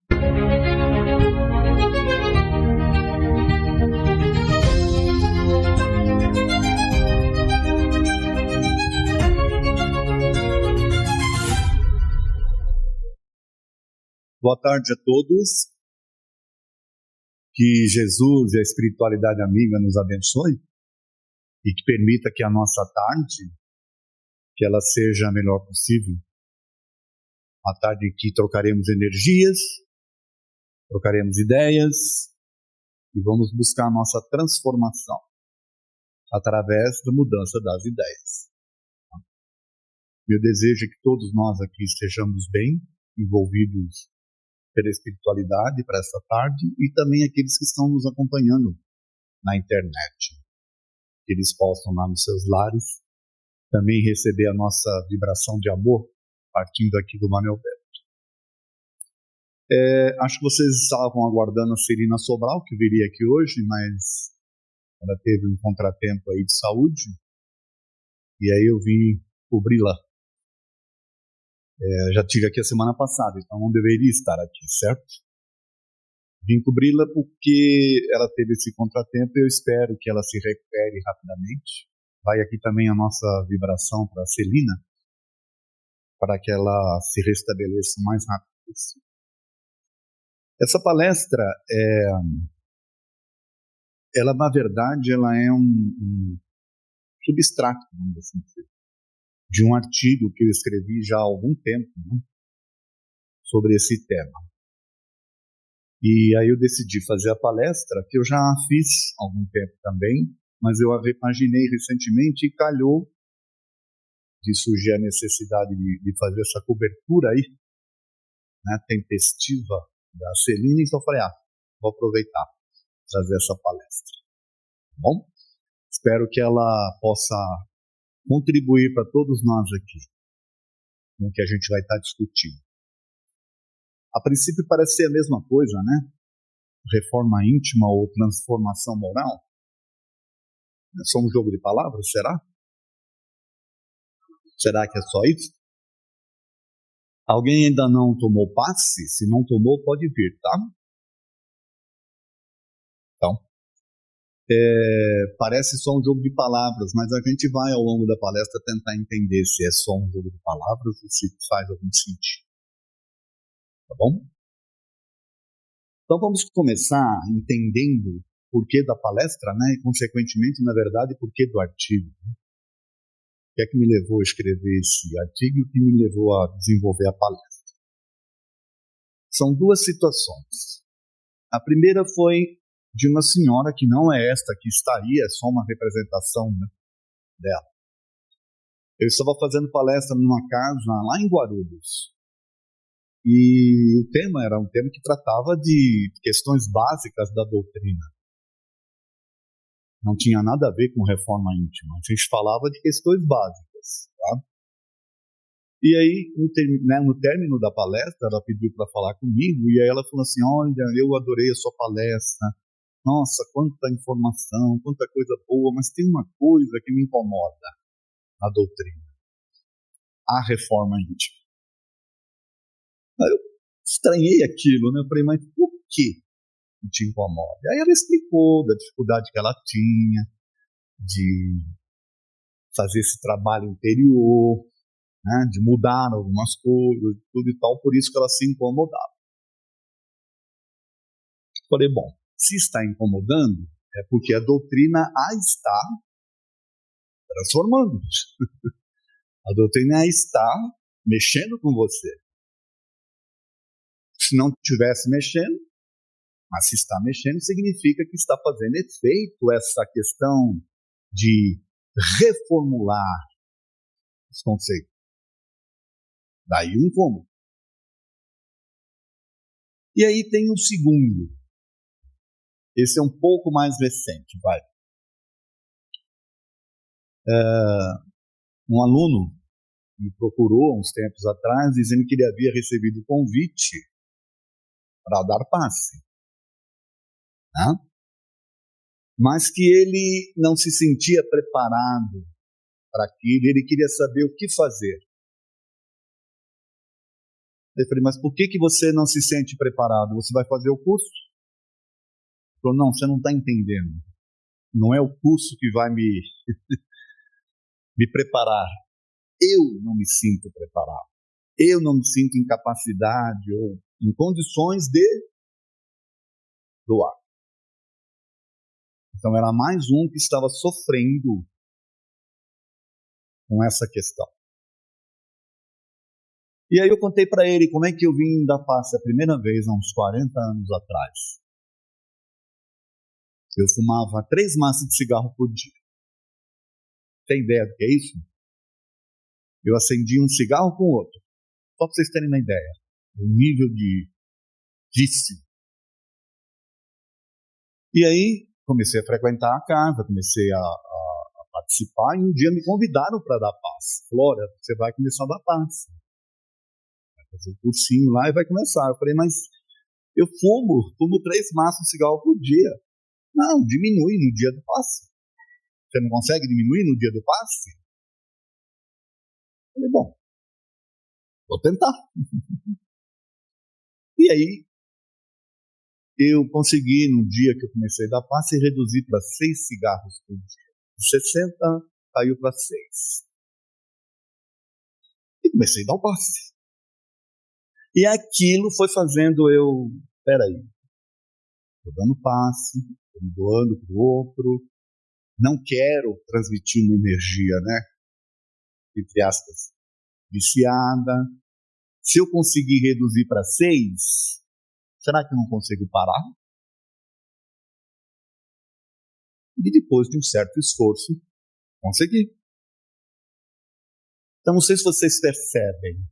Boa tarde a todos. Que Jesus e a espiritualidade amiga nos abençoe e que permita que a nossa tarde, que ela seja a melhor possível. A tarde que trocaremos energias, trocaremos ideias e vamos buscar a nossa transformação através da mudança das ideias. Meu desejo é que todos nós aqui estejamos bem envolvidos pela espiritualidade para essa tarde e também aqueles que estão nos acompanhando na internet. Que eles possam lá nos seus lares também receber a nossa vibração de amor partindo aqui do Manuel Beto. Acho que vocês estavam aguardando a Celina Sobral, que viria aqui hoje, mas ela teve um contratempo aí de saúde e aí eu vim cobri-la. Já estive aqui a semana passada, então não deveria estar aqui, certo? Vim cobri-la porque ela teve esse contratempo e eu espero que ela se recupere rapidamente. Vai aqui também a nossa vibração para a Celina, para que ela se restabeleça o mais rápido possível. Essa palestra, ela na verdade, ela é um substrato, vamos assim dizer, de um artigo que eu escrevi já há algum tempo, né, sobre esse tema. E aí eu decidi fazer a palestra, que eu já fiz há algum tempo também, mas eu a repaginei recentemente e calhou de surgir a necessidade de fazer essa cobertura aí, né, tempestiva da Celina, então eu falei, vou aproveitar trazer essa palestra. Tá bom? Espero que ela possa contribuir para todos nós aqui, com o que a gente vai estar discutindo. A princípio parece ser a mesma coisa, né? Reforma íntima ou transformação moral. É só um jogo de palavras, será? Será que é só isso? Alguém ainda não tomou passe? Se não tomou, pode vir, tá? Então, parece só um jogo de palavras, mas a gente vai ao longo da palestra tentar entender se é só um jogo de palavras ou se faz algum sentido. Tá bom? Então vamos começar entendendo o porquê da palestra, né? E consequentemente, na verdade, o porquê do artigo. O que é que me levou a escrever esse artigo e o que me levou a desenvolver a palestra? São duas situações. A primeira foi de uma senhora que não é esta que está aí, é só uma representação, né, dela. Eu estava fazendo palestra numa casa lá em Guarulhos. E o tema era um tema que tratava de questões básicas da doutrina. Não tinha nada a ver com reforma íntima. A gente falava de questões básicas. Tá? E aí, no término da palestra, ela pediu para falar comigo. E aí ela falou assim, olha, eu adorei a sua palestra. Nossa, quanta informação, quanta coisa boa. Mas tem uma coisa que me incomoda na doutrina. A reforma íntima. Aí eu estranhei aquilo, né? Eu falei, mas por que te incomoda? Aí ela explicou da dificuldade que ela tinha de fazer esse trabalho interior, né? De mudar algumas coisas, tudo e tal, por isso que ela se incomodava. Eu falei, bom, se está incomodando, é porque a doutrina a está transformando. A doutrina a está mexendo com você. Se não estivesse mexendo, mas se está mexendo, significa que está fazendo efeito essa questão de reformular os conceitos. Daí um como. E aí tem um segundo. Esse é um pouco mais recente, vai. Um aluno me procurou uns tempos atrás dizendo que ele havia recebido o convite para dar passe. Né? Mas que ele não se sentia preparado para aquilo, ele queria saber o que fazer. Eu falei, mas por que você não se sente preparado? Você vai fazer o curso? Ele falou, não, você não está entendendo. Não é o curso que vai me preparar. Eu não me sinto preparado. Eu não me sinto em capacidade ou em condições de doar. Então era mais um que estava sofrendo com essa questão. E aí eu contei para ele como é que eu vim da Passe a primeira vez, há uns 40 anos atrás. Eu fumava 3 maços de cigarro por dia. Tem ideia do que é isso? Eu acendia um cigarro com o outro. Só para vocês terem uma ideia. O nível de vício. E aí comecei a frequentar a casa, comecei a participar, e um dia me convidaram para dar passe. Flora, você vai começar a dar passe. Vai fazer um cursinho lá e vai começar. Eu falei, mas eu fumo 3 maços de cigarro por dia. Não, diminui no dia do passe. Você não consegue diminuir no dia do passe? Eu falei, bom, vou tentar. E aí, eu consegui, no dia que eu comecei a dar passe, reduzir para 6 cigarros por dia. De 60, caiu para 6. E comecei a dar o passe. E aquilo foi fazendo eu, peraí, estou dando passe, estou me doando para o outro, não quero transmitir uma energia, né, entre aspas, viciada. Se eu conseguir reduzir para 6, será que eu não consigo parar? E depois de um certo esforço, consegui. Então, não sei se vocês percebem,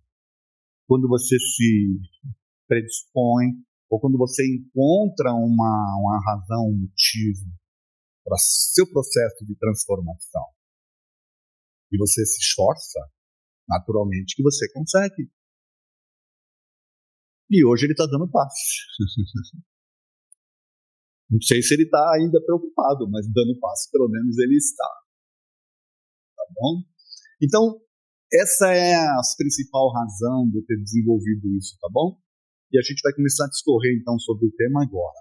quando você se predispõe, ou quando você encontra uma razão, um motivo para seu processo de transformação, e você se esforça, naturalmente que você consegue. E hoje ele está dando passe. Não sei se ele está ainda preocupado, mas dando passe pelo menos ele está. Tá bom? Então, essa é a principal razão de eu ter desenvolvido isso, tá bom? E a gente vai começar a discorrer então sobre o tema agora.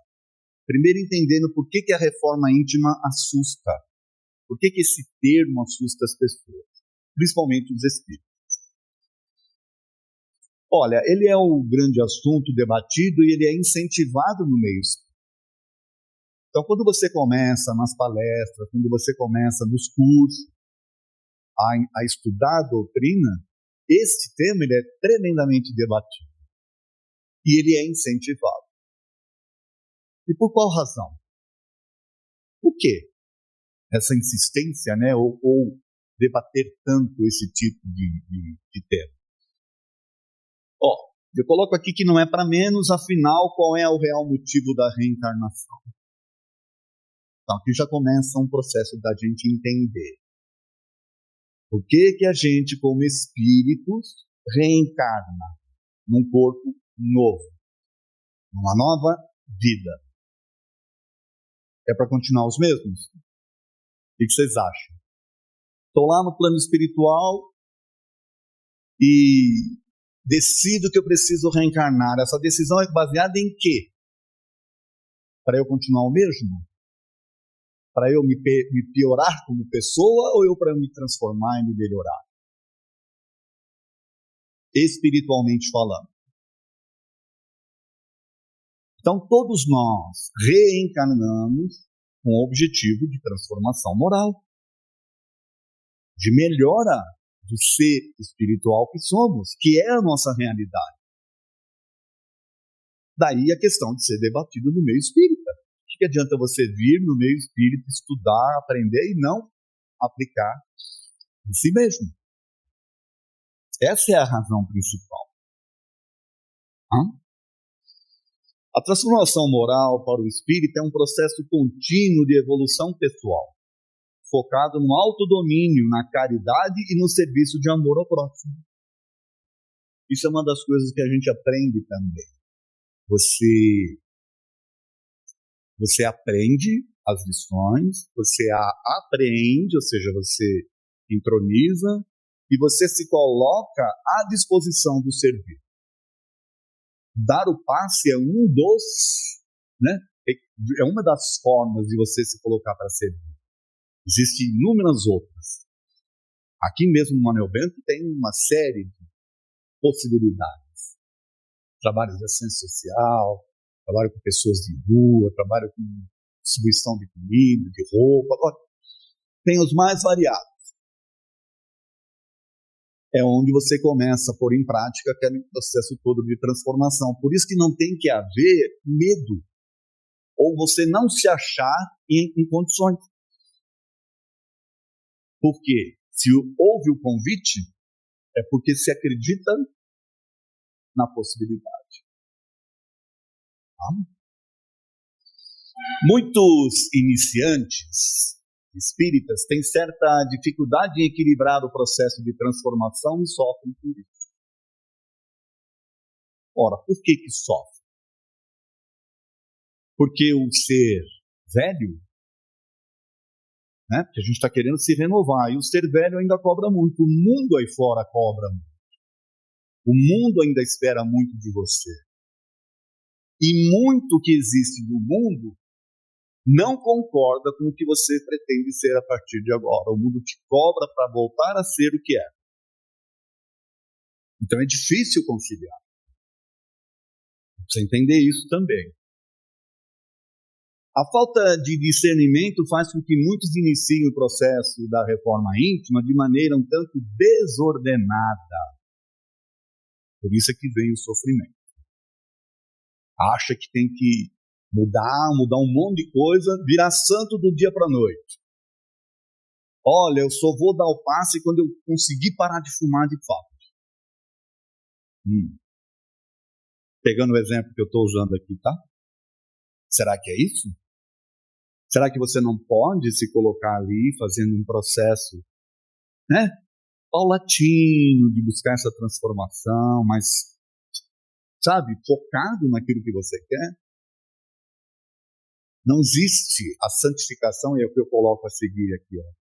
Primeiro entendendo por que a reforma íntima assusta. Por que esse termo assusta as pessoas, principalmente os espíritos. Olha, ele é um grande assunto debatido e ele é incentivado no meio espírita. Então, quando você começa nas palestras, quando você começa nos cursos a estudar a doutrina, esse tema ele é tremendamente debatido e ele é incentivado. E por qual razão? Por quê? Essa insistência, né, ou debater tanto esse tipo de tema. Eu coloco aqui que não é para menos, afinal, qual é o real motivo da reencarnação? Então, aqui já começa um processo da gente entender. Por que a gente, como espíritos, reencarna num corpo novo, numa nova vida? É para continuar os mesmos? O que vocês acham? Estou lá no plano espiritual e decido que eu preciso reencarnar. Essa decisão é baseada em quê? Para eu continuar o mesmo? Para eu me piorar como pessoa ou eu para me transformar e me melhorar? Espiritualmente falando. Então, todos nós reencarnamos com o objetivo de transformação moral, de melhora do ser espiritual que somos, que é a nossa realidade. Daí a questão de ser debatido no meio espírita. O que adianta você vir no meio espírita, estudar, aprender e não aplicar em si mesmo? Essa é a razão principal. A transformação moral para o espírito é um processo contínuo de evolução pessoal, focado no autodomínio, na caridade e no serviço de amor ao próximo. Isso é uma das coisas que a gente aprende também. Você aprende as lições, você a apreende, ou seja, você introniza e você se coloca à disposição do serviço. dar o passe é né, é uma das formas de você se colocar para servir. Existem inúmeras outras. Aqui mesmo no Manuel Bento tem uma série de possibilidades. Trabalho de assistência social, trabalho com pessoas de rua, trabalho com distribuição de comida, de roupa. Agora, tem os mais variados. É onde você começa a pôr em prática aquele processo todo de transformação. Por isso que não tem que haver medo, ou você não se achar em condições. Porque se houve o convite, é porque se acredita na possibilidade. Tá? Muitos iniciantes espíritas têm certa dificuldade em equilibrar o processo de transformação e sofrem por isso. Ora, por que sofre? Porque o ser velho, né? Porque a gente está querendo se renovar, e o ser velho ainda cobra muito. O mundo aí fora cobra muito. O mundo ainda espera muito de você. E muito que existe no mundo não concorda com o que você pretende ser a partir de agora. O mundo te cobra para voltar a ser o que é. Então é difícil conciliar. Você entender isso também. A falta de discernimento faz com que muitos iniciem o processo da reforma íntima de maneira um tanto desordenada. Por isso é que vem o sofrimento. Acha que tem que mudar um monte de coisa, virar santo do dia para a noite. Olha, eu só vou dar o passe quando eu conseguir parar de fumar de fato. Pegando o exemplo que eu estou usando aqui, tá? Será que é isso? Será que você não pode se colocar ali fazendo um processo, né, paulatino, de buscar essa transformação, mas, sabe, focado naquilo que você quer? Não existe a santificação, e é o que eu coloco a seguir aqui. Ó.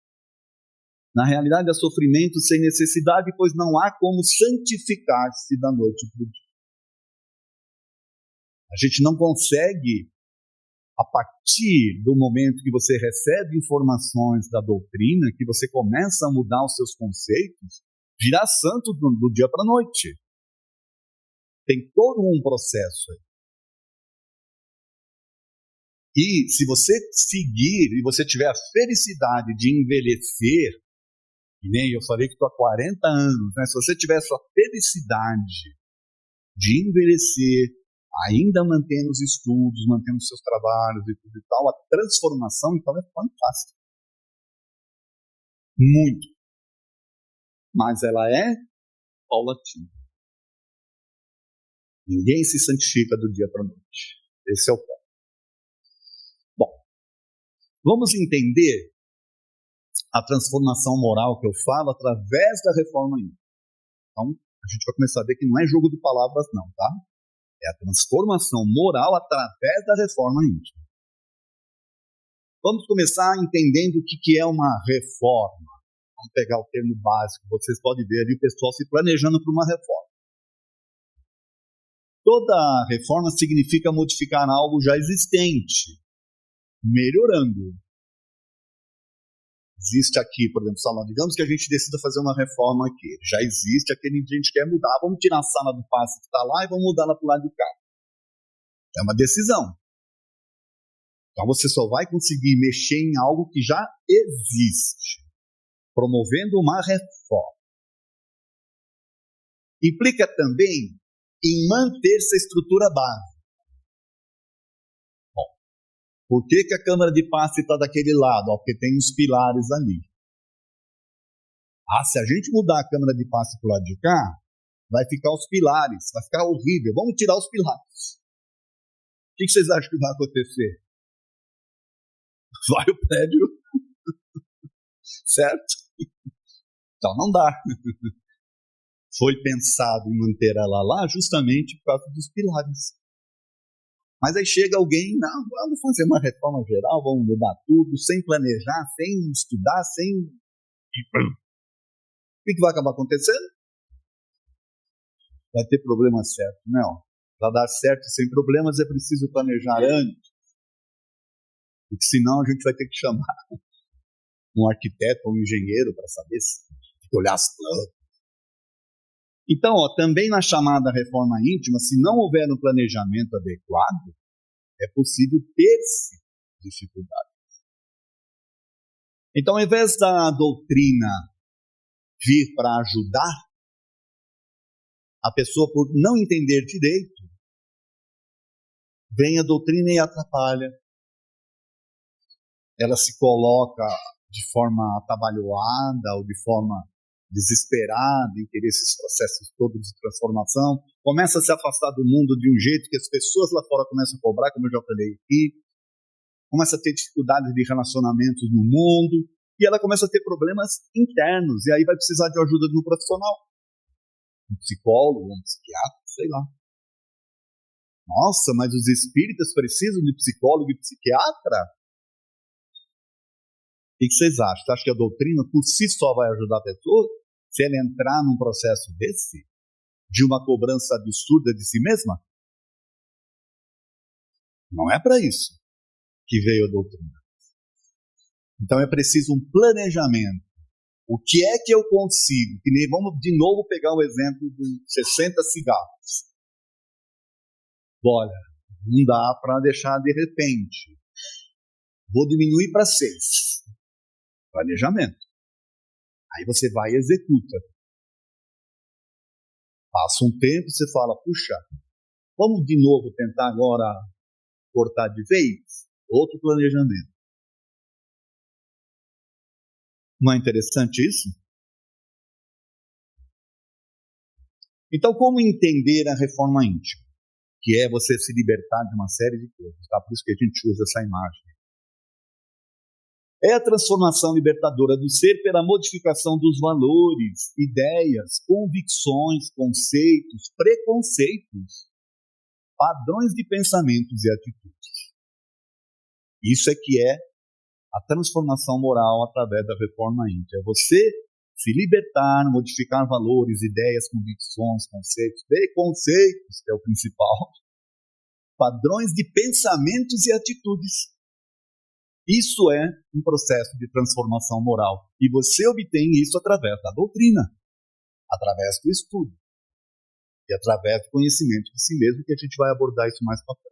Na realidade, é sofrimento sem necessidade, pois não há como santificar-se da noite para o dia. A gente não consegue, a partir do momento que você recebe informações da doutrina, que você começa a mudar os seus conceitos, virar santo do dia para a noite. Tem todo um processo aí. E se você seguir e você tiver a felicidade de envelhecer, e nem eu falei que estou há 40 anos, né? Se você tiver essa felicidade de envelhecer, ainda mantendo os estudos, mantendo os seus trabalhos e tudo e tal, a transformação então é fantástica. Muito. Mas ela é paulatina. Ninguém se santifica do dia para a noite. Esse é o ponto. Bom, vamos entender a transformação moral que eu falo através da reforma íntima. Então, a gente vai começar a ver que não é jogo de palavras não, tá? É a transformação moral através da reforma íntima. Vamos começar entendendo o que é uma reforma. Vamos pegar o termo básico, vocês podem ver ali o pessoal se planejando para uma reforma. Toda reforma significa modificar algo já existente, melhorando. Existe aqui, por exemplo, salão, digamos que a gente decida fazer uma reforma aqui. Já existe aquele que a gente quer mudar, vamos tirar a sala do passe que está lá e vamos mudar ela para o lado de cá. É uma decisão. Então você só vai conseguir mexer em algo que já existe, promovendo uma reforma. Implica também em manter-se a estrutura básica. Bom, por que a câmara de passe está daquele lado? Porque tem os pilares ali. Se a gente mudar a câmara de passe para o lado de cá, vai ficar os pilares, vai ficar horrível. Vamos tirar os pilares. O que vocês acham que vai acontecer? Vai o prédio, certo? Então não dá. Foi pensado em manter ela lá justamente por causa dos pilares. Mas aí chega alguém, não, vamos fazer uma reforma geral, vamos mudar tudo, sem planejar, sem estudar, sem... O que vai acabar acontecendo? Vai ter problema certo, não. Para dar certo sem problemas é preciso planejar antes, porque senão a gente vai ter que chamar um arquiteto ou um engenheiro para saber se tem que olhar as plantas. Então, também na chamada reforma íntima, se não houver um planejamento adequado, é possível ter-se dificuldades. Então, ao invés da doutrina vir para ajudar, a pessoa, por não entender direito, vem a doutrina e atrapalha. Ela se coloca de forma atabalhoada ou de forma desesperada em querer esses processos todos de transformação, começa a se afastar do mundo de um jeito que as pessoas lá fora começam a cobrar, como eu já falei aqui, começa a ter dificuldades de relacionamentos no mundo, e ela começa a ter problemas internos, e aí vai precisar de ajuda de um profissional, um psicólogo, um psiquiatra, sei lá. Nossa, mas os espíritas precisam de psicólogo e psiquiatra? O que vocês acham? Você acha que a doutrina por si só vai ajudar a pessoa? Se ela entrar num processo desse, de uma cobrança absurda de si mesma? Não é para isso que veio a doutrina. Então é preciso um planejamento. O que é que eu consigo? Que nem vamos de novo pegar o exemplo de 60 cigarros. Olha, não dá para deixar de repente. Vou diminuir para 6. Planejamento. Aí você vai e executa. Passa um tempo, você fala, puxa, vamos de novo tentar agora cortar de vez? Outro planejamento. Não é interessante isso? Então, como entender a reforma íntima? Que é você se libertar de uma série de coisas. Tá? Por isso que a gente usa essa imagem. É a transformação libertadora do ser pela modificação dos valores, ideias, convicções, conceitos, preconceitos, padrões de pensamentos e atitudes. Isso é que é a transformação moral através da reforma íntima. É você se libertar, modificar valores, ideias, convicções, conceitos, preconceitos, que é o principal, padrões de pensamentos e atitudes. Isso é um processo de transformação moral. E você obtém isso através da doutrina, através do estudo e através do conhecimento de si mesmo, que a gente vai abordar isso mais para frente.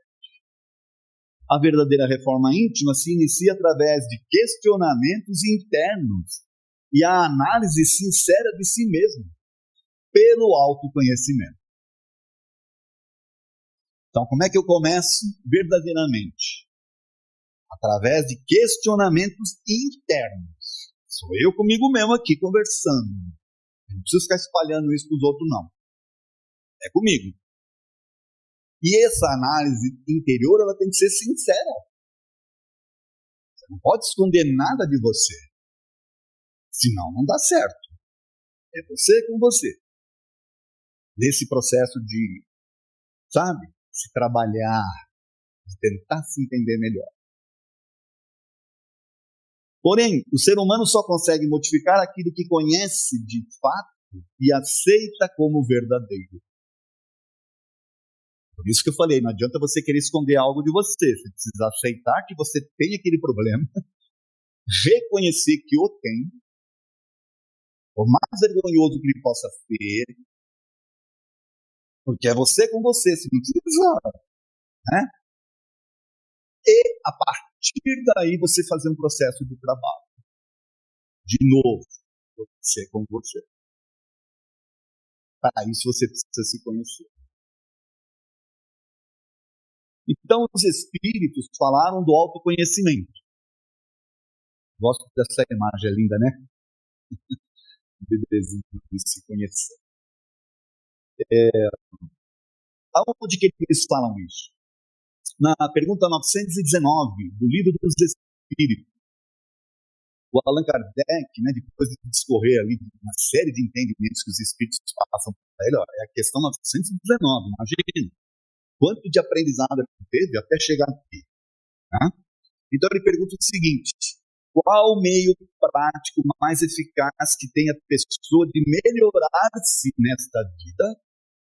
A verdadeira reforma íntima se inicia através de questionamentos internos e a análise sincera de si mesmo, pelo autoconhecimento. Então, como é que eu começo verdadeiramente? Através de questionamentos internos. Sou eu comigo mesmo aqui conversando. Não preciso ficar espalhando isso para os outros, não. É comigo. E essa análise interior, ela tem que ser sincera. Você não pode esconder nada de você. Senão não dá certo. É você com você. Nesse processo de, sabe, se trabalhar, de tentar se entender melhor. Porém, o ser humano só consegue modificar aquilo que conhece de fato e aceita como verdadeiro. Por isso que eu falei, não adianta você querer esconder algo de você. Você precisa aceitar que você tem aquele problema, reconhecer que o tem, por mais vergonhoso que ele possa ser, porque é você com você, se não precisa, né? E a partir daí você fazer um processo de trabalho. De novo, você com você. Para isso você precisa se conhecer. Então os espíritos falaram do autoconhecimento. Gosto dessa imagem, é linda, né? O bebezinho de se conhecer. Aonde que eles falam isso? Na pergunta 919 do Livro dos Espíritos, o Allan Kardec, né, depois de discorrer ali uma série de entendimentos que os espíritos passam para ele, é a questão 919, imagina quanto de aprendizado ele teve até chegar aqui. Tá? Então ele pergunta o seguinte: qual o meio prático mais eficaz que tem a pessoa de melhorar-se nesta vida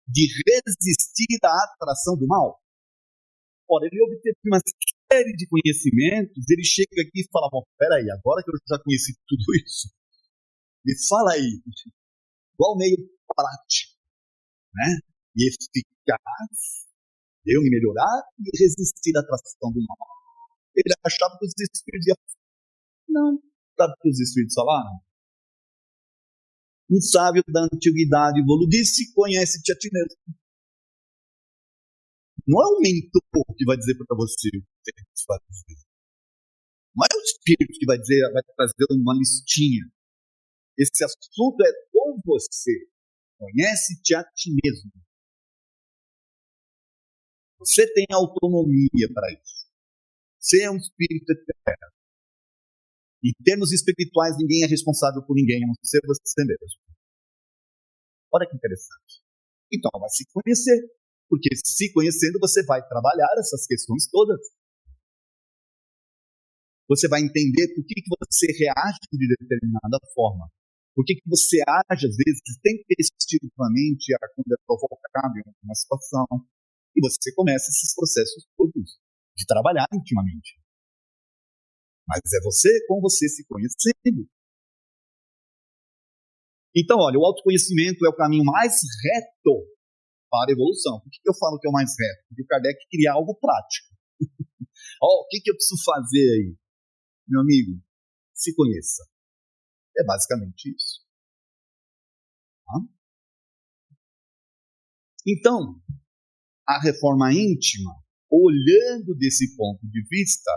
de resistir à atração do mal? Ora, ele obteve uma série de conhecimentos, ele chega aqui e fala, bom, peraí, agora que eu já conheci tudo isso, me fala aí, qual meio prático, né? E eficaz de eu me melhorar e resistir à atração do mal. Ele achava que os espíritos iam... Não. Sabe o que os espíritos falaram? Um sábio da antiguidade disse, conhece-te a ti mesmo. Não é o mentor que vai dizer para você o que tem que fazer. Não é o espírito que vai trazer uma listinha. Esse assunto é com você. Conhece-te a ti mesmo. Você tem autonomia para isso. Você é um espírito eterno. Em termos espirituais, ninguém é responsável por ninguém, a não ser você mesmo. Olha que interessante. Então, vai se conhecer. Porque se conhecendo, você vai trabalhar essas questões todas. Você vai entender por que você reage de determinada forma. Por que você age, às vezes, tempestivamente quando é provocado em uma situação. E você começa esses processos todos de trabalhar intimamente. Mas é você com você se conhecendo. Então, olha, o autoconhecimento é o caminho mais reto para a evolução. Por que eu falo que é o mais reto? Porque o Kardec queria algo prático. O que eu preciso fazer aí? Meu amigo, se conheça. É basicamente isso. Então, a reforma íntima, olhando desse ponto de vista,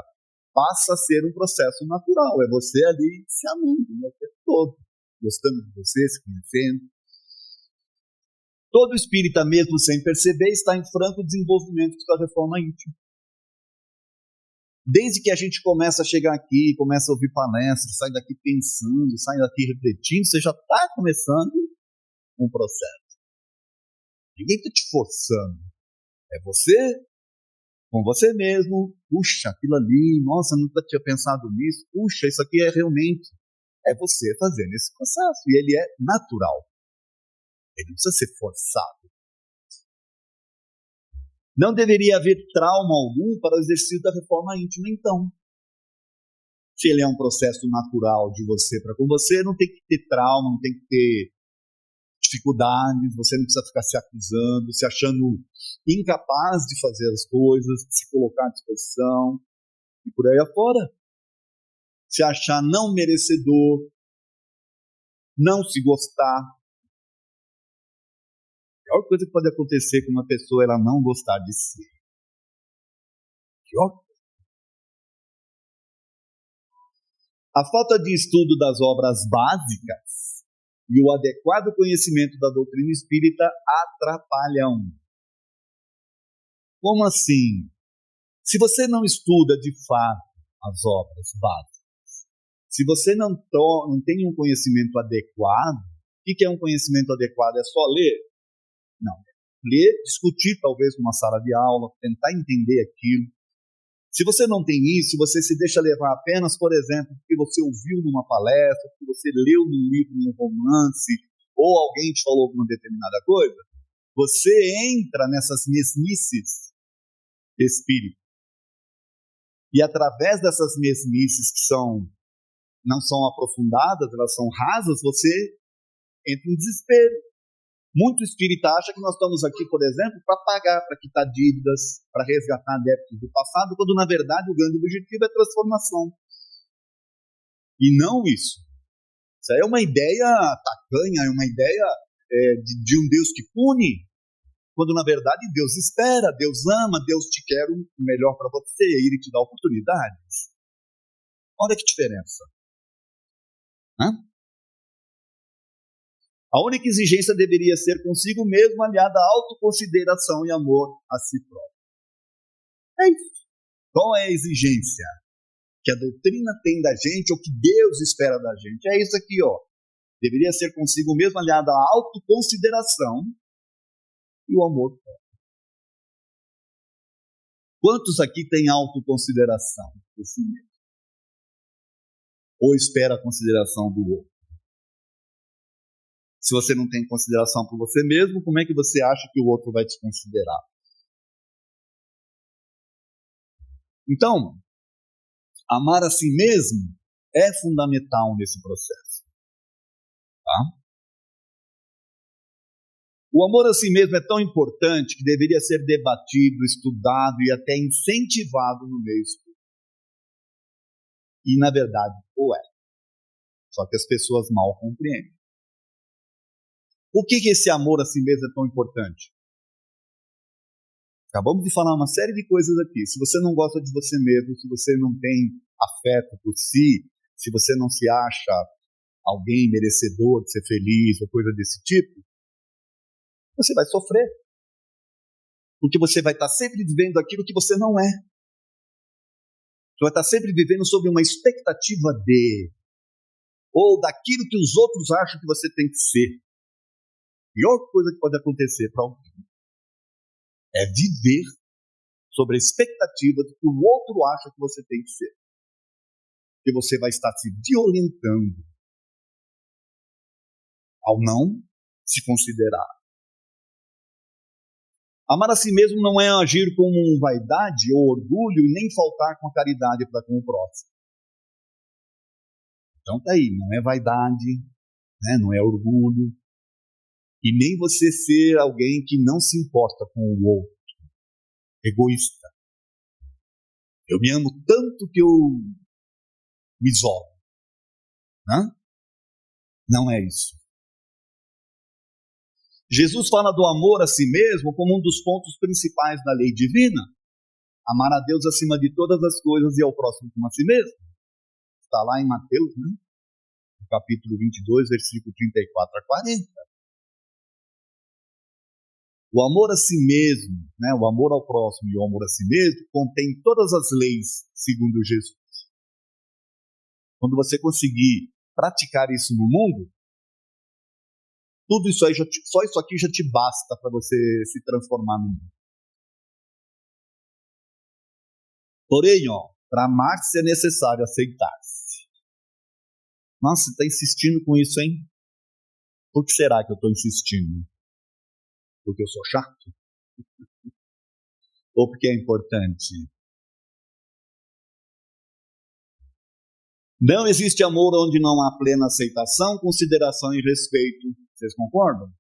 passa a ser um processo natural. É você ali se amando o tempo todo, gostando de você, se conhecendo. Todo espírita, mesmo sem perceber, está em franco desenvolvimento da reforma íntima. Desde que a gente começa a chegar aqui, começa a ouvir palestras, sai daqui pensando, sai daqui refletindo, você já está começando um processo. Ninguém está te forçando. É você com você mesmo. Puxa, aquilo ali, nossa, eu nunca tinha pensado nisso. Puxa, isso aqui é realmente... É você fazendo esse processo. E ele é natural. Ele não precisa ser forçado. Não deveria haver trauma algum para o exercício da reforma íntima, então. Se ele é um processo natural de você para com você, não tem que ter trauma, não tem que ter dificuldades, você não precisa ficar se acusando, se achando incapaz de fazer as coisas, de se colocar à disposição, e por aí afora. Se achar não merecedor, não se gostar. A pior coisa que pode acontecer com uma pessoa é ela não gostar de si. Pior. A falta de estudo das obras básicas e o adequado conhecimento da doutrina espírita atrapalham. Como assim? Se você não estuda de fato as obras básicas, se você não tem um conhecimento adequado, o que é um conhecimento adequado? É só ler? Não. Ler, discutir talvez numa sala de aula, tentar entender aquilo. Se você não tem isso, você se deixa levar apenas, por exemplo, porque você ouviu numa palestra, porque você leu num livro, num romance, ou alguém te falou alguma determinada coisa, você entra nessas mesmices espíritas. E através dessas mesmices que não são aprofundadas, elas são rasas, você entra em desespero. Muito espírita acha que nós estamos aqui, por exemplo, para pagar, para quitar dívidas, para resgatar débitos do passado, quando na verdade o grande objetivo é transformação. E não isso. Isso aí é uma ideia tacanha, é uma ideia de um Deus que pune, quando na verdade Deus espera, Deus ama, Deus te quer o melhor para você e Ele te dá oportunidades. Olha que diferença. A única exigência deveria ser consigo mesmo, aliada à autoconsideração e amor a si próprio. É isso. Qual é a exigência que a doutrina tem da gente, ou que Deus espera da gente? É isso aqui, ó. Deveria ser consigo mesmo, aliada à autoconsideração e o amor próprio. Quantos aqui têm autoconsideração de si mesmo? Ou espera a consideração do outro? Se você não tem consideração por você mesmo, como é que você acha que o outro vai te considerar? Então, amar a si mesmo é fundamental nesse processo. Tá? O amor a si mesmo é tão importante que deveria ser debatido, estudado e até incentivado no meio espírita. E, na verdade, o é. Só que as pessoas mal compreendem. Por que esse amor a si mesmo é tão importante? Acabamos de falar uma série de coisas aqui. Se você não gosta de você mesmo, se você não tem afeto por si, se você não se acha alguém merecedor de ser feliz ou coisa desse tipo, você vai sofrer. Porque você vai estar sempre vivendo aquilo que você não é. Você vai estar sempre vivendo sob uma expectativa de, ou daquilo que os outros acham que você tem que ser. A pior coisa que pode acontecer para alguém é viver sobre a expectativa de que o outro acha que você tem que ser. Porque você vai estar se violentando ao não se considerar. Amar a si mesmo não é agir com vaidade ou orgulho e nem faltar com a caridade para com o próximo. Então tá aí, não é vaidade, né, não é orgulho, e nem você ser alguém que não se importa com o outro, egoísta. Eu me amo tanto que eu me isolo. Não é isso. Jesus fala do amor a si mesmo como um dos pontos principais da lei divina. Amar a Deus acima de todas as coisas e ao próximo como a si mesmo. Está lá em Mateus, né? No capítulo 22, versículo 34 a 40. O amor a si mesmo, né? O amor ao próximo e o amor a si mesmo contém todas as leis segundo Jesus. Quando você conseguir praticar isso no mundo, tudo isso aí, só isso aqui já te basta para você se transformar no mundo. Porém, para amar-se é necessário aceitar-se. Nossa, você está insistindo com isso, hein? Por que será que eu estou insistindo? Porque eu sou chato? Ou porque é importante? Não existe amor onde não há plena aceitação, consideração e respeito. Vocês concordam?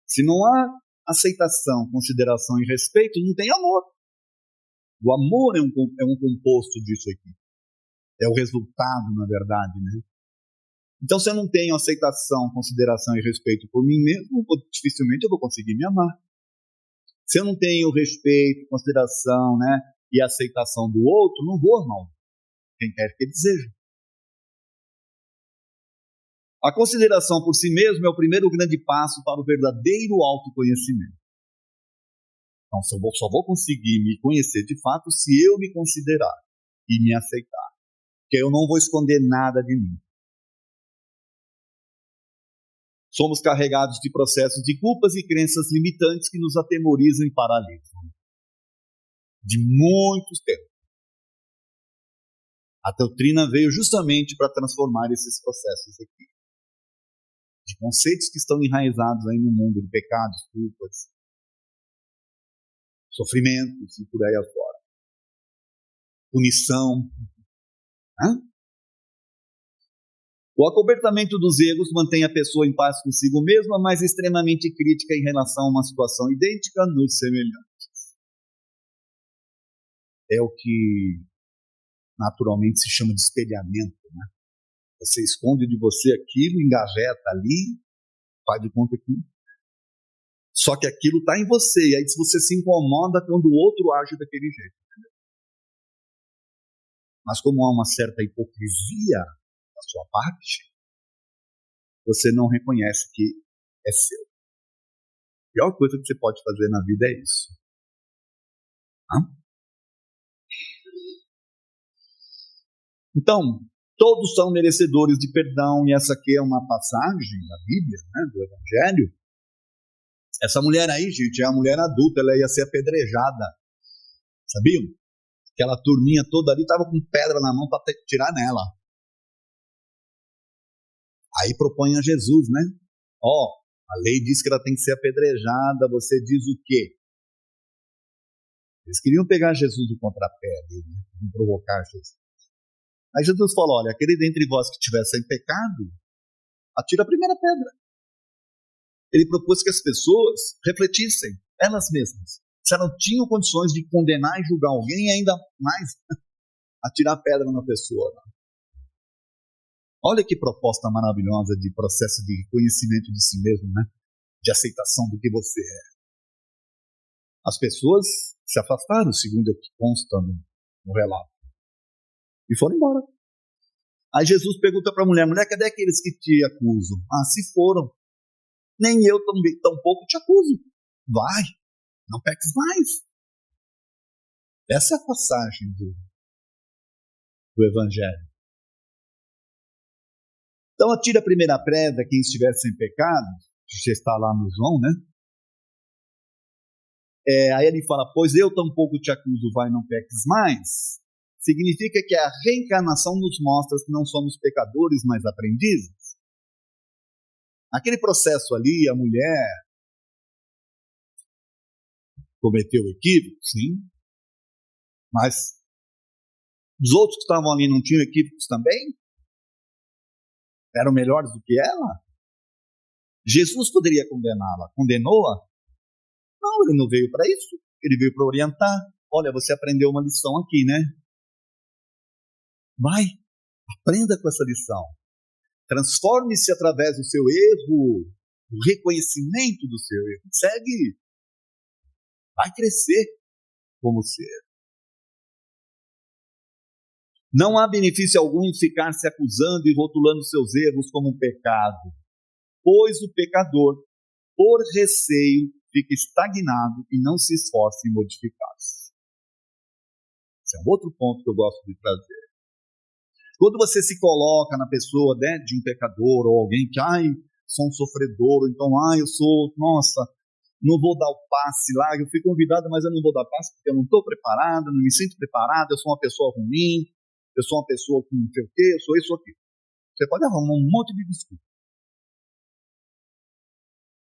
Se não há aceitação, consideração e respeito, não tem amor. O amor é um composto disso aqui. É o resultado, na verdade, né? Então, se eu não tenho aceitação, consideração e respeito por mim mesmo, dificilmente eu vou conseguir me amar. Se eu não tenho respeito, consideração, né, e aceitação do outro, não vou amar quem quer que deseja. A consideração por si mesmo é o primeiro grande passo para o verdadeiro autoconhecimento. Então, só vou conseguir me conhecer de fato se eu me considerar e me aceitar. Porque eu não vou esconder nada de mim. Somos carregados de processos de culpas e crenças limitantes que nos atemorizam e paralisam. De muitos tempos. A doutrina veio justamente para transformar esses processos aqui. De conceitos que estão enraizados aí no mundo de pecados, culpas, sofrimentos e por aí afora. Punição. O acobertamento dos egos mantém a pessoa em paz consigo mesma, mas extremamente crítica em relação a uma situação idêntica nos semelhantes. É o que naturalmente se chama de espelhamento, né? Você esconde de você aquilo, engaveta ali, faz de conta que... Só que aquilo está em você, e aí se você se incomoda quando o outro age daquele jeito. Entendeu? Mas como há uma certa hipocrisia da sua parte, você não reconhece que é seu. A pior coisa que você pode fazer na vida é isso. Então, todos são merecedores de perdão, e essa aqui é uma passagem da Bíblia, né, do Evangelho. Essa mulher aí, gente, é a mulher adulta, ela ia ser apedrejada. Sabiam? Aquela turminha toda ali estava com pedra na mão para tirar nela. Aí propõe a Jesus, né? A lei diz que ela tem que ser apedrejada, você diz o quê? Eles queriam pegar Jesus do contrapé, né? Provocar Jesus. Aí Jesus falou, olha, aquele dentre vós que estiver sem pecado, atira a primeira pedra. Ele propôs que as pessoas refletissem, elas mesmas, se elas tinham condições de condenar e julgar alguém, e ainda mais atirar pedra na pessoa. Olha que proposta maravilhosa de processo de reconhecimento de si mesmo, né? De aceitação do que você é. As pessoas se afastaram, segundo o que consta no relato, e foram embora. Aí Jesus pergunta para a mulher, cadê aqueles que te acusam? Se foram. Nem eu também, tampouco te acuso. Vai, não peques mais. Essa é a passagem do Evangelho. Então atira a primeira pedra quem estiver sem pecado, já está lá no João, né? Aí ele fala, pois eu tampouco te acuso, vai, não peques mais. Significa que a reencarnação nos mostra que não somos pecadores, mas aprendizes. Aquele processo ali, a mulher cometeu equívoco, sim, mas os outros que estavam ali não tinham equívocos também? Eram melhores do que ela? Jesus poderia condená-la. Condenou-a? Não, ele não veio para isso. Ele veio para orientar. Olha, você aprendeu uma lição aqui, né? Vai, aprenda com essa lição. Transforme-se através do seu erro, do reconhecimento do seu erro. Segue. Vai crescer como ser. Não há benefício algum em ficar se acusando e rotulando seus erros como um pecado, pois o pecador, por receio, fica estagnado e não se esforça em modificar-se. Esse é um outro ponto que eu gosto de trazer. Quando você se coloca na pessoa, né, de um pecador ou alguém que, sou um sofredor, então, eu sou, nossa, não vou dar o passe lá, eu fui convidado, mas eu não vou dar passe porque eu não estou preparado, não me sinto preparado, eu sou uma pessoa ruim, eu sou uma pessoa com não sei o quê, eu sou isso aqui. Você pode arrumar um monte de desculpa.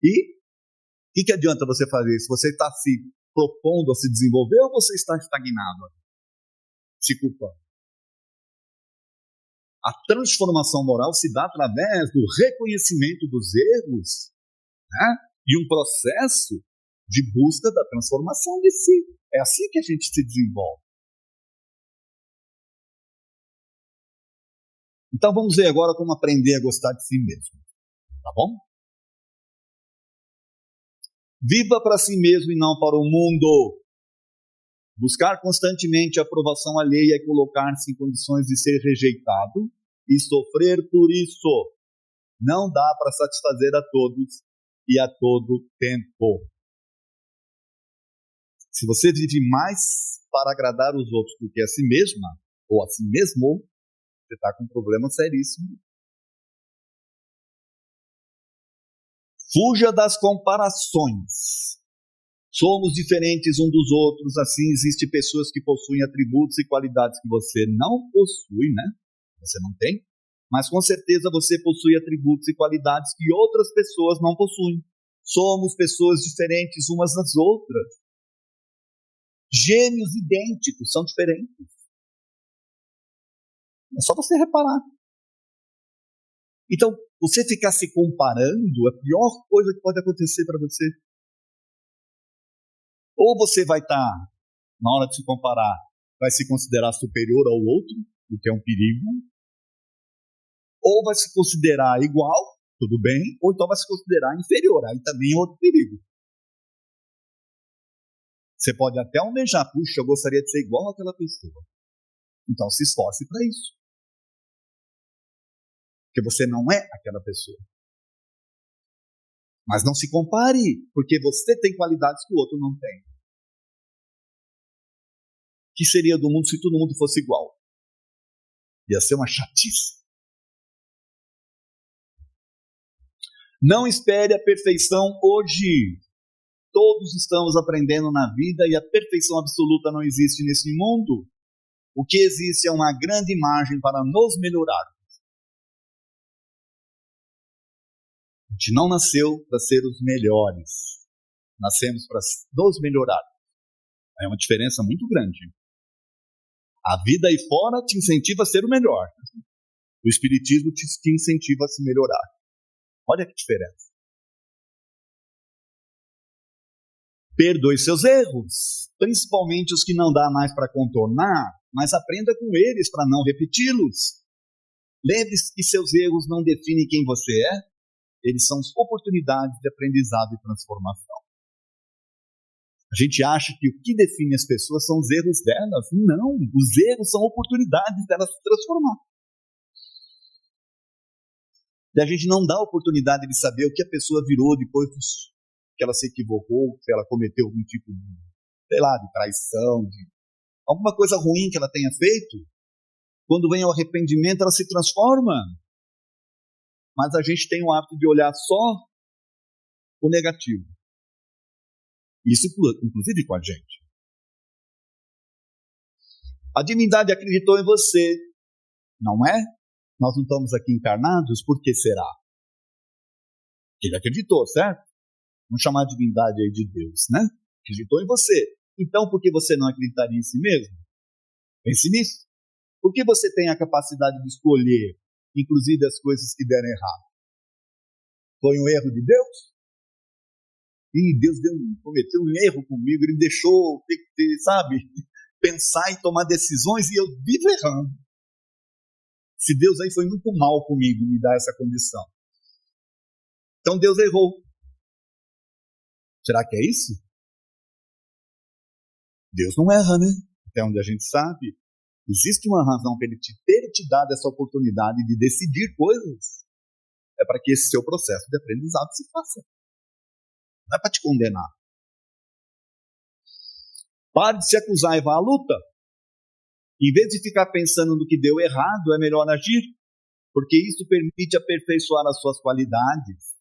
E o que adianta você fazer isso? Você está se propondo a se desenvolver ou você está estagnado? Se culpando. A transformação moral se dá através do reconhecimento dos erros, né? E um processo de busca da transformação de si. É assim que a gente se desenvolve. Então vamos ver agora como aprender a gostar de si mesmo. Tá bom? Viva para si mesmo e não para o mundo. Buscar constantemente a aprovação alheia e colocar-se em condições de ser rejeitado e sofrer por isso. Não dá para satisfazer a todos e a todo tempo. Se você vive mais para agradar os outros do que a si mesma, ou a si mesmo, você está com um problema seríssimo. Fuja das comparações. Somos diferentes uns dos outros, assim existem pessoas que possuem atributos e qualidades que você não possui, né? Você não tem, mas com certeza você possui atributos e qualidades que outras pessoas não possuem. Somos pessoas diferentes umas das outras. Gêmeos idênticos são diferentes. É só você reparar. Então, você ficar se comparando é a pior coisa que pode acontecer para você. Ou você vai estar, na hora de se comparar, vai se considerar superior ao outro, o que é um perigo. Ou vai se considerar igual, tudo bem, ou então vai se considerar inferior, aí também é outro perigo. Você pode até almejar, puxa, eu gostaria de ser igual àquela pessoa. Então se esforce para isso. Porque você não é aquela pessoa. Mas não se compare, porque você tem qualidades que o outro não tem. O que seria do mundo se todo mundo fosse igual? Ia ser uma chatice. Não espere a perfeição hoje. Todos estamos aprendendo na vida e a perfeição absoluta não existe nesse mundo. O que existe é uma grande margem para nos melhorar. A gente não nasceu para ser os melhores. Nascemos para nos melhorar. É uma diferença muito grande. A vida aí fora te incentiva a ser o melhor. O Espiritismo te incentiva a se melhorar. Olha que diferença. Perdoe seus erros, principalmente os que não dá mais para contornar, mas aprenda com eles para não repeti-los. Lembre-se que seus erros não definem quem você é, eles são oportunidades de aprendizado e transformação. A gente acha que o que define as pessoas são os erros delas. Não, os erros são oportunidades delas se transformar. E a gente não dá a oportunidade de saber o que a pessoa virou depois que ela se equivocou, que ela cometeu algum tipo de, de traição, de alguma coisa ruim que ela tenha feito. Quando vem o arrependimento, ela se transforma. Mas a gente tem o hábito de olhar só o negativo. Isso, inclusive, com a gente. A divindade acreditou em você, não é? Nós não estamos aqui encarnados, por que será? Ele acreditou, certo? Vamos chamar a divindade aí de Deus, né? Acreditou em você. Então, por que você não acreditaria em si mesmo? Pense nisso. Por que você tem a capacidade de escolher, inclusive as coisas que deram errado? Foi um erro de Deus? E Deus cometeu um erro comigo, Ele me deixou pensar e tomar decisões e eu vivo errando. Se Deus aí foi muito mal comigo, me dar essa condição. Então Deus errou. Será que é isso? Deus não erra, né? Até onde a gente sabe. Existe uma razão para Ele ter te dado essa oportunidade de decidir coisas. É para que esse seu processo de aprendizado se faça. Não é para te condenar. Pare de se acusar e vá à luta. Em vez de ficar pensando no que deu errado, é melhor agir, porque isso permite aperfeiçoar as suas qualidades.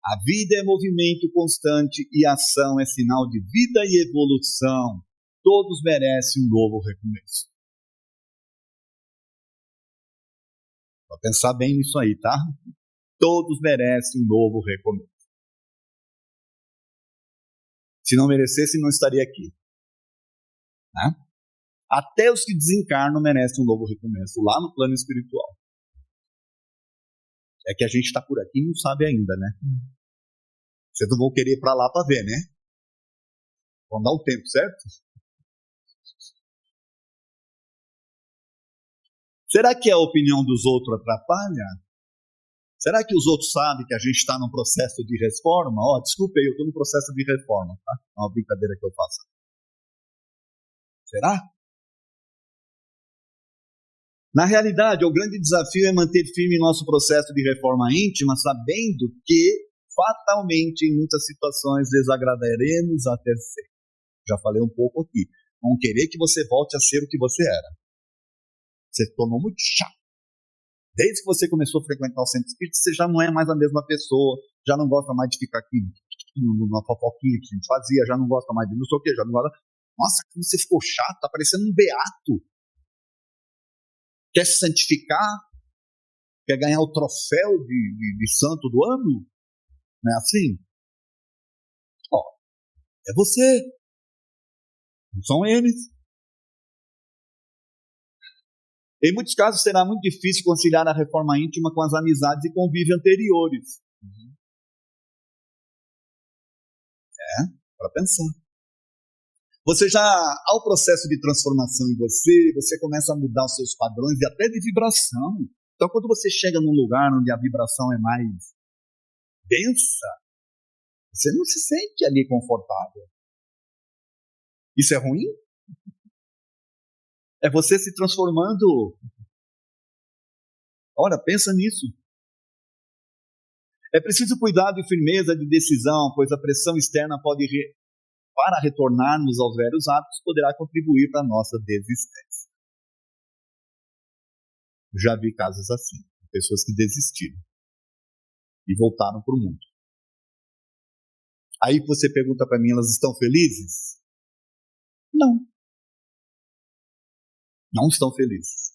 A vida é movimento constante e ação é sinal de vida e evolução. Todos merecem um novo recomeço. Vou pensar bem nisso aí, tá? Todos merecem um novo recomeço. Se não merecesse, não estaria aqui. Né? Até os que desencarnam merecem um novo recomeço, lá no plano espiritual. É que a gente está por aqui e não sabe ainda, né? Vocês não vão querer ir para lá para ver, né? Vão dar um tempo, certo? Será que a opinião dos outros atrapalha? Será que os outros sabem que a gente está num processo de reforma? Desculpe aí, eu estou no processo de reforma, tá? É uma brincadeira que eu faço. Será? Na realidade, o grande desafio é manter firme nosso processo de reforma íntima, sabendo que, fatalmente, em muitas situações, desagradaremos a terceiro. Já falei um pouco aqui. Vão querer que você volte a ser o que você era. Você se tornou muito chato. Desde que você começou a frequentar o centro espírita, você já não é mais a mesma pessoa, já não gosta mais de ficar aqui numa fofoquinha que a gente fazia, já não gosta mais de não sei o quê, já não gosta... Nossa, como você ficou chato, tá parecendo um beato. Quer se santificar? Quer ganhar o troféu de santo do ano? Não é assim? É você. Não são eles. Em muitos casos será muito difícil conciliar a reforma íntima com as amizades e convívio anteriores. Para pensar. Você já, ao processo de transformação em você começa a mudar os seus padrões e até de vibração. Então, quando você chega num lugar onde a vibração é mais densa, você não se sente ali confortável. Isso é ruim? É você se transformando. Ora, pensa nisso. É preciso cuidado e firmeza de decisão, pois a pressão externa para retornarmos aos velhos hábitos, poderá contribuir para a nossa desistência. Já vi casos assim, pessoas que desistiram e voltaram para o mundo. Aí você pergunta para mim, elas estão felizes? Não. Não estão felizes.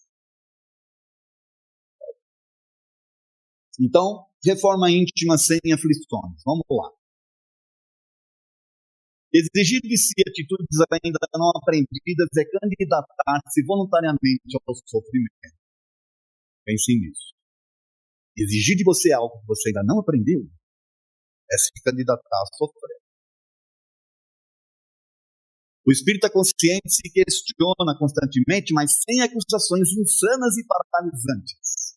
Então, reforma íntima sem aflições. Vamos lá. Exigir de si atitudes ainda não aprendidas é candidatar-se voluntariamente ao sofrimento. Pense nisso. Exigir de você algo que você ainda não aprendeu é se candidatar a sofrer. O espírita consciente se questiona constantemente, mas sem acusações insanas e paralisantes.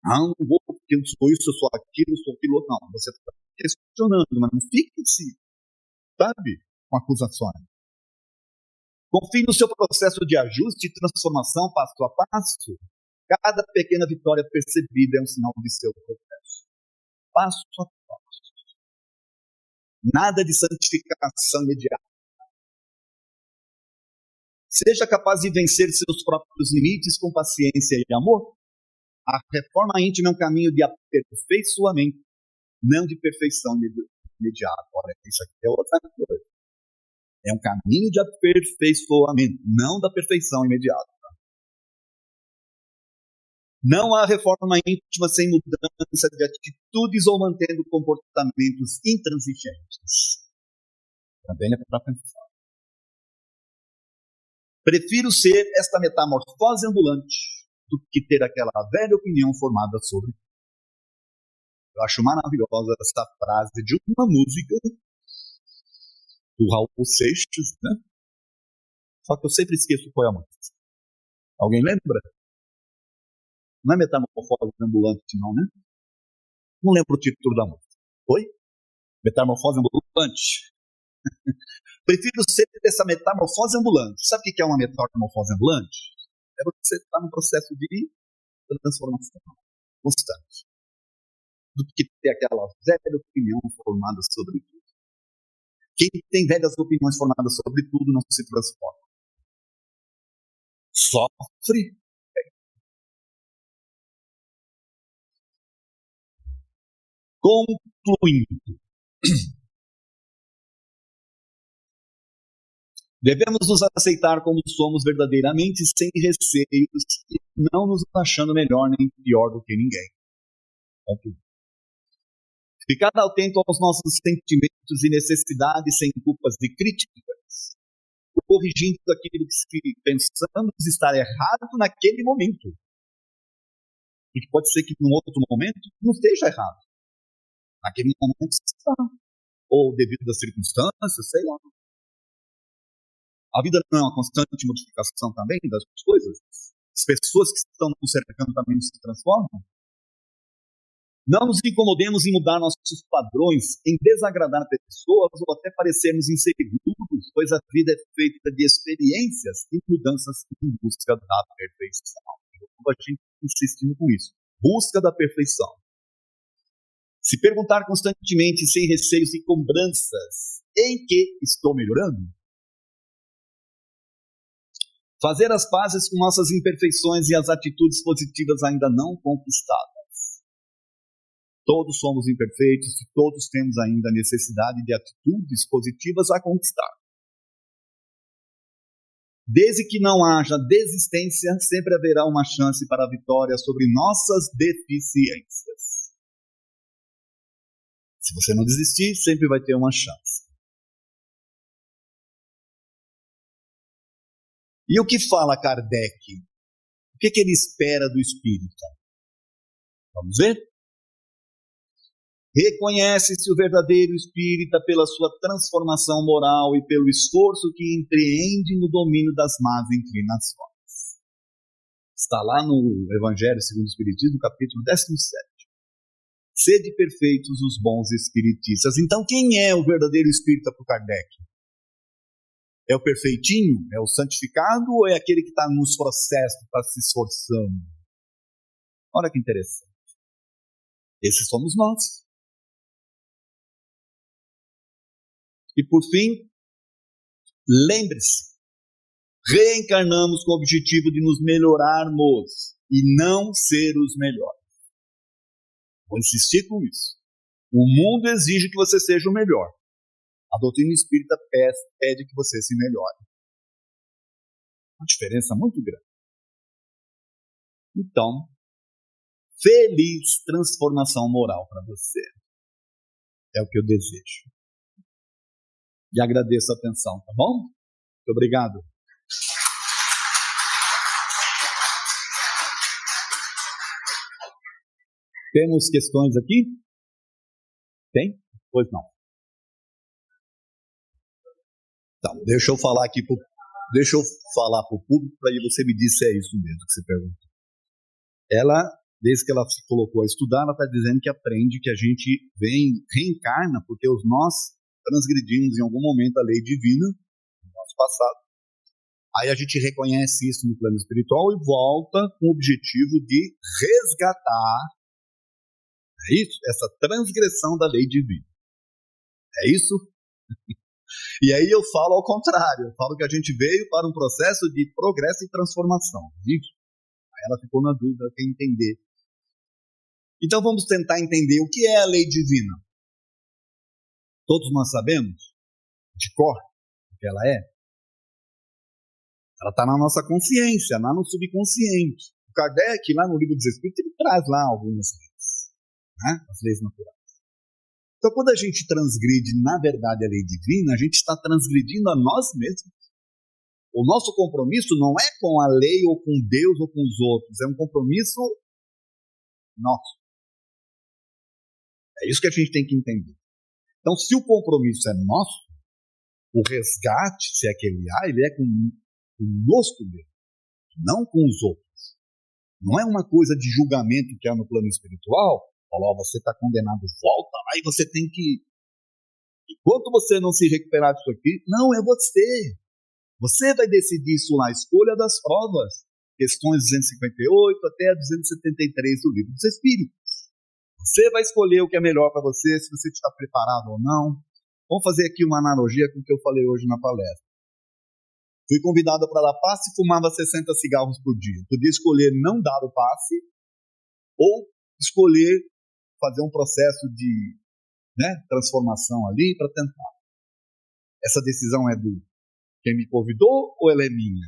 Não vou porque eu sou isso, eu sou aquilo, eu sou aquilo. Não, você está questionando, mas não fique-se, sabe, com acusações. Confie no seu processo de ajuste e transformação passo a passo. Cada pequena vitória percebida é um sinal de seu processo. Passo a passo. Nada de santificação imediata. Seja capaz de vencer seus próprios limites com paciência e amor. A reforma íntima é um caminho de aperfeiçoamento, não de perfeição imediata. Olha, isso aqui é outra coisa. É um caminho de aperfeiçoamento, não da perfeição imediata. Não há reforma íntima sem mudança de atitudes ou mantendo comportamentos intransigentes. Também é para pensar. Prefiro ser esta metamorfose ambulante do que ter aquela velha opinião formada sobre. Eu acho maravilhosa essa frase de uma música do Raul Seixas, né? Só que eu sempre esqueço qual é a música. Alguém lembra? Não é metamorfose ambulante, não, né? Não lembro o título da música. Foi? Metamorfose ambulante. Prefiro ser essa metamorfose ambulante. Sabe o que é uma metamorfose ambulante? É você estar num processo de transformação constante. Do que ter aquela velha opinião formada sobre tudo. Quem tem velhas opiniões formadas sobre tudo não se transforma. Sofre. Concluindo. Devemos nos aceitar como somos verdadeiramente, sem receios, e não nos achando melhor nem pior do que ninguém. Ficar atento aos nossos sentimentos e necessidades sem culpas e críticas, corrigindo aquilo que pensamos estar errado naquele momento. Porque pode ser que num outro momento não esteja errado. Naquele momento está. Ou devido às circunstâncias, sei lá. A vida não é uma constante modificação também das coisas? As pessoas que estão nos cercando também se transformam? Não nos incomodemos em mudar nossos padrões, em desagradar pessoas ou até parecermos inseguros, pois a vida é feita de experiências e mudanças em busca da perfeição. A gente insistindo com isso. Busca da perfeição. Se perguntar constantemente, sem receios e cobranças, em que estou melhorando? Fazer as pazes com nossas imperfeições e as atitudes positivas ainda não conquistadas. Todos somos imperfeitos e todos temos ainda necessidade de atitudes positivas a conquistar. Desde que não haja desistência, sempre haverá uma chance para a vitória sobre nossas deficiências. Se você não desistir, sempre vai ter uma chance. E o que fala Kardec? O que ele espera do espírita? Vamos ver? Reconhece-se o verdadeiro espírita pela sua transformação moral e pelo esforço que empreende no domínio das más inclinações. Está lá no Evangelho segundo o Espiritismo, capítulo 17. Sede perfeitos os bons espiritistas. Então, quem é o verdadeiro espírita para Kardec? É o perfeitinho? É o santificado? Ou é aquele que está nos processos, está se esforçando? Olha que interessante. Esses somos nós. E por fim, lembre-se, reencarnamos com o objetivo de nos melhorarmos e não ser os melhores. Vou insistir com isso. O mundo exige que você seja o melhor. A doutrina espírita pede que você se melhore. Uma diferença muito grande. Então, feliz transformação moral para você. É o que eu desejo. E agradeço a atenção, tá bom? Muito obrigado. Temos questões aqui? Tem? Pois não. Então, deixa eu falar para o público para você me dizer se é isso mesmo que você perguntou. Ela, desde que ela se colocou a estudar, ela está dizendo que aprende que a gente reencarna porque nós transgredimos em algum momento a lei divina no nosso passado. Aí a gente reconhece isso no plano espiritual e volta com o objetivo de resgatar essa transgressão da lei divina. É isso? E aí eu falo ao contrário, eu falo que a gente veio para um processo de progresso e transformação. Aí ela ficou na dúvida, quer entender. Então vamos tentar entender o que é a lei divina. Todos nós sabemos, de cor, o que ela é. Ela está na nossa consciência, lá no subconsciente. O Kardec, lá no Livro dos Espíritos, ele traz lá algumas leis, né? As leis naturais. Então, quando a gente transgride, na verdade, a lei divina, a gente está transgredindo a nós mesmos. O nosso compromisso não é com a lei ou com Deus ou com os outros, é um compromisso nosso. É isso que a gente tem que entender. Então, se o compromisso é nosso, o resgate, se é que ele é conosco mesmo, não com os outros. Não é uma coisa de julgamento que há no plano espiritual. Falou, você está condenado, volta lá e você tem que... Enquanto você não se recuperar disso aqui, não, é você. Você vai decidir isso lá, escolha das provas. Questões 258 até a 273 do Livro dos Espíritos. Você vai escolher o que é melhor para você, se você está preparado ou não. Vamos fazer aqui uma analogia com o que eu falei hoje na palestra. Fui convidado para dar passe e fumava 60 cigarros por dia. Podia escolher não dar o passe ou escolher fazer um processo de transformação ali para tentar. Essa decisão é do quem me convidou ou ela é minha?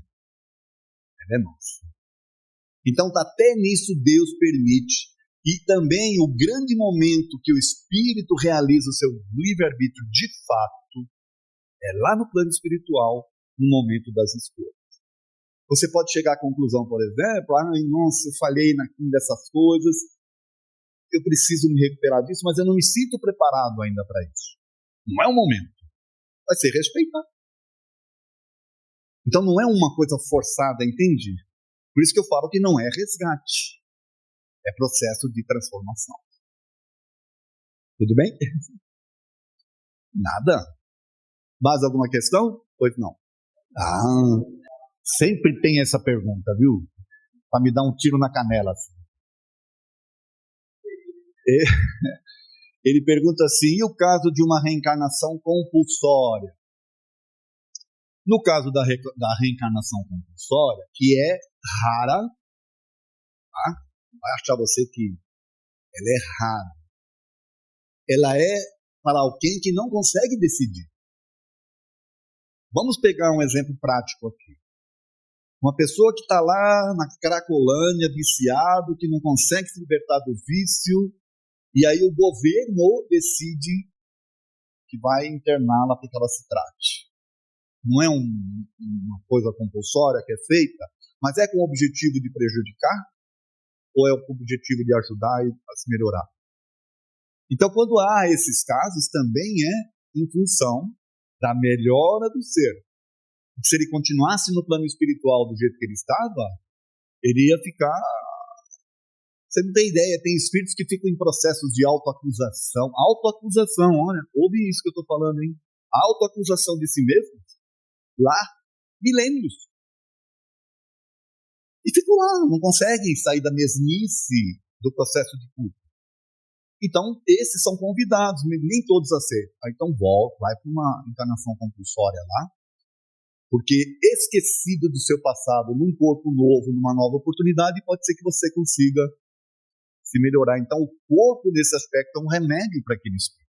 Ela é nossa. Então, até nisso Deus permite. E também o grande momento que o espírito realiza o seu livre-arbítrio de fato é lá no plano espiritual, no momento das escolhas. Você pode chegar à conclusão, por exemplo, nossa, eu falhei naquilo dessas coisas, eu preciso me recuperar disso, mas eu não me sinto preparado ainda para isso. Não é o momento. Vai ser respeitado. Então não é uma coisa forçada, entende? Por isso que eu falo que não é resgate. É processo de transformação. Tudo bem? Nada? Mais alguma questão? Pois não. Sempre tem essa pergunta, viu? Para me dar um tiro na canela. Assim. Ele pergunta assim, e o caso de uma reencarnação compulsória? No caso da reencarnação compulsória, que é rara, tá? Vai achar você que ela é rara. Ela é para alguém que não consegue decidir. Vamos pegar um exemplo prático aqui. Uma pessoa que está lá na Cracolândia, viciado, que não consegue se libertar do vício, e aí o governo decide que vai interná-la para que ela se trate. Não é uma coisa compulsória que é feita, mas é com o objetivo de prejudicar ou é com o objetivo de ajudar a se melhorar? Então, quando há esses casos, também é em função da melhora do ser. Se ele continuasse no plano espiritual do jeito que ele estava, ele ia ficar... Você não tem ideia, tem espíritos que ficam em processos de autoacusação. Autoacusação, olha, ouve isso que eu estou falando, hein? Autoacusação de si mesmos, lá, milênios. E ficam lá, não conseguem sair da mesmice do processo de culpa. Então, esses são convidados, nem todos aceitam. Então, volta, vai para uma encarnação compulsória lá, porque esquecido do seu passado, num corpo novo, numa nova oportunidade, pode ser que você consiga se melhorar. Então, o corpo, nesse aspecto, é um remédio para aquele espírito.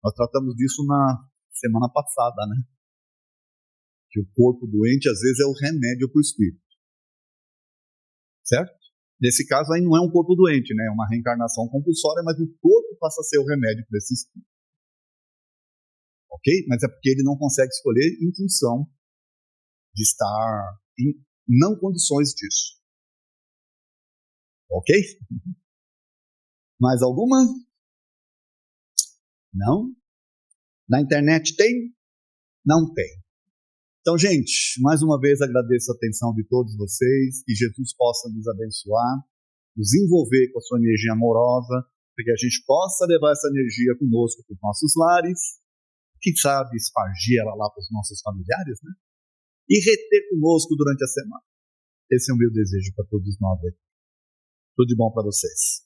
Nós tratamos disso na semana passada, né? Que o corpo doente, às vezes, é o remédio para o espírito. Certo? Nesse caso aí não é um corpo doente, né? É uma reencarnação compulsória, mas o corpo passa a ser o remédio para esse espírito. Ok? Mas é porque ele não consegue escolher em função de estar em não condições disso. Ok? Mais alguma? Não? Na internet tem? Não tem. Então, gente, mais uma vez agradeço a atenção de todos vocês, que Jesus possa nos abençoar, nos envolver com a sua energia amorosa, para que a gente possa levar essa energia conosco para os nossos lares, quem sabe espargir ela lá para os nossos familiares, né? E reter conosco durante a semana. Esse é o meu desejo para todos nós aqui. Tudo de bom para vocês.